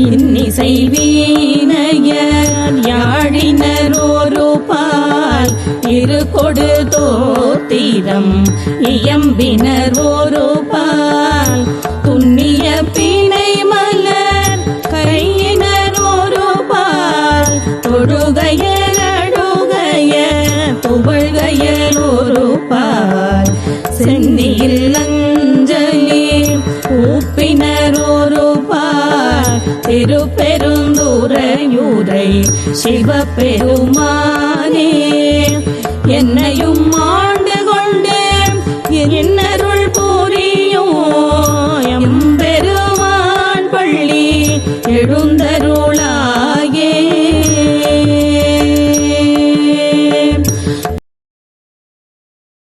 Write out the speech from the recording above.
இன்னிசை வீணையர் யாழினர் ஒரு பால் இருகொடு தோத்திரம் இயம்பினர் ஒரு பால் துண்ணிய பிணை மலர் கையினர் ஒரு பால் தொழுகையர் அழுகையர் புகழ்கையர் ஒரு பால் சென்னியில் அஞ்சலி ஊப்பினர் ஒரு பால் திருப்பெருந்துறையூரை சிவபெருமானே என்னையும் ஆண்டு கொண்டு இன்னரும்